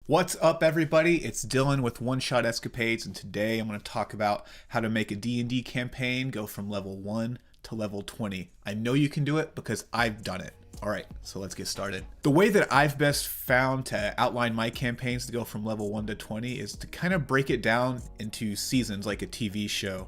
What's up, everybody? It's Dylan with One Shot Escapades, and today I'm going to talk about how to make a D&D campaign go from level 1 to level 20. I know you can do it because I've done it. Alright, so let's get started. The way that I've best found to outline my campaigns to go from level 1 to 20 is to kind of break it down into seasons like a TV show,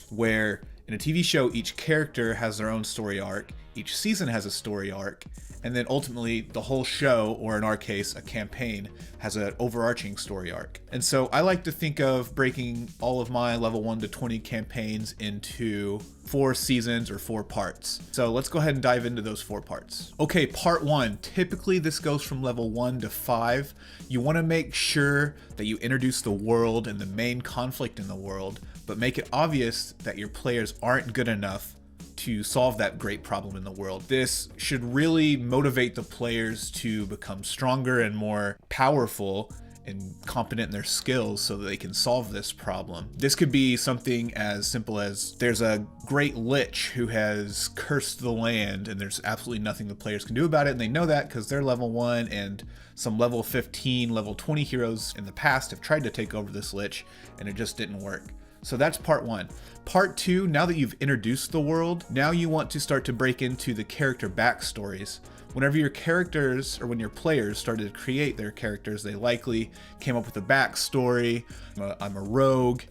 where in a TV show each character has their own story arc, each season has a story arc, and then ultimately the whole show, or in our case a campaign, has an overarching story arc. And so I like to think of breaking all of my level 1 to 20 campaigns into 4 seasons or 4 parts. So let's go ahead and dive into those 4 parts. Okay, part 1. Typically this goes from level 1 to 5. You want to make sure that you introduce the world and the main conflict in the world, but make it obvious that your players aren't good enough to solve that great problem in the world. This should really motivate the players to become stronger and more powerful and competent in their skills so that they can solve this problem. This could be something as simple as there's a great lich who has cursed the land and there's absolutely nothing the players can do about it, and they know that because they're level 1 and some level 15, level 20 heroes in the past have tried to take over this lich and it just didn't work. So that's part 1. Part 2, now that you've introduced the world, now you want to start to break into the character backstories. Whenever your characters, or when your players started to create their characters, they likely came up with a backstory. I'm a rogue,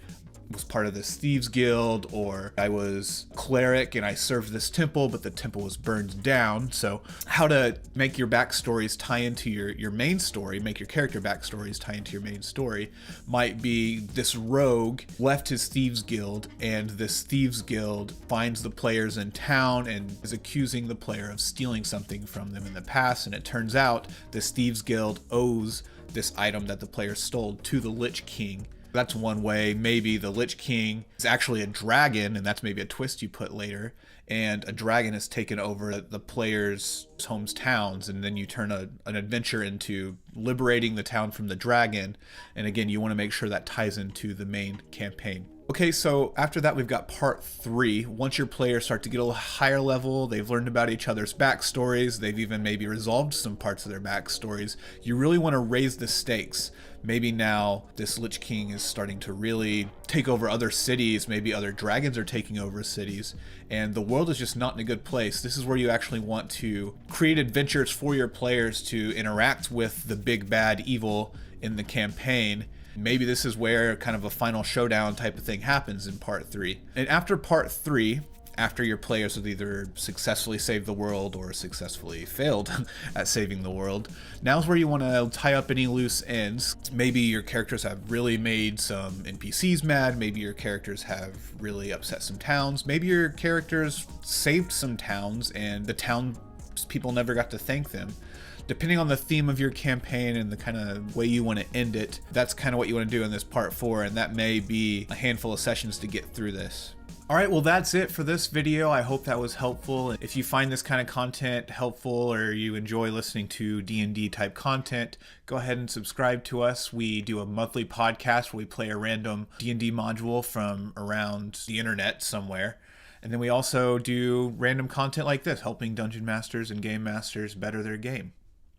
was part of this thieves guild, or I was cleric and I served this temple, but the temple was burned down. So how to make your backstories tie into your main story, make your character backstories tie into your main story, might be this rogue left his thieves guild, and this thieves guild finds the players in town and is accusing the player of stealing something from them in the past, and it turns out this thieves guild owes this item that the player stole to the Lich King. That's one way. Maybe the Lich King is actually a dragon, and that's maybe a twist you put later, and a dragon has taken over the player's hometowns, and then you turn an adventure into liberating the town from the dragon, and again, you want to make sure that ties into the main campaign. Okay, so after that we've got part 3. Once your players start to get a little higher level, they've learned about each other's backstories, they've even maybe resolved some parts of their backstories, you really want to raise the stakes. Maybe now this Lich King is starting to really take over other cities, maybe other dragons are taking over cities, and the world is just not in a good place. This is where you actually want to create adventures for your players to interact with the big bad evil in the campaign. Maybe this is where kind of a final showdown type of thing happens in part 3. And after part 3, after your players have either successfully saved the world or successfully failed at saving the world, now's where you want to tie up any loose ends. Maybe your characters have really made some NPCs mad, maybe your characters have really upset some towns, maybe your characters saved some towns and the town people never got to thank them. Depending on the theme of your campaign and the kind of way you want to end it, that's kind of what you want to do in this part 4, and that may be a handful of sessions to get through this. Alright, well that's it for this video. I hope that was helpful. If you find this kind of content helpful or you enjoy listening to D&D type content, go ahead and subscribe to us. We do a monthly podcast where we play a random D&D module from around the internet somewhere. And then we also do random content like this, helping dungeon masters and game masters better their game.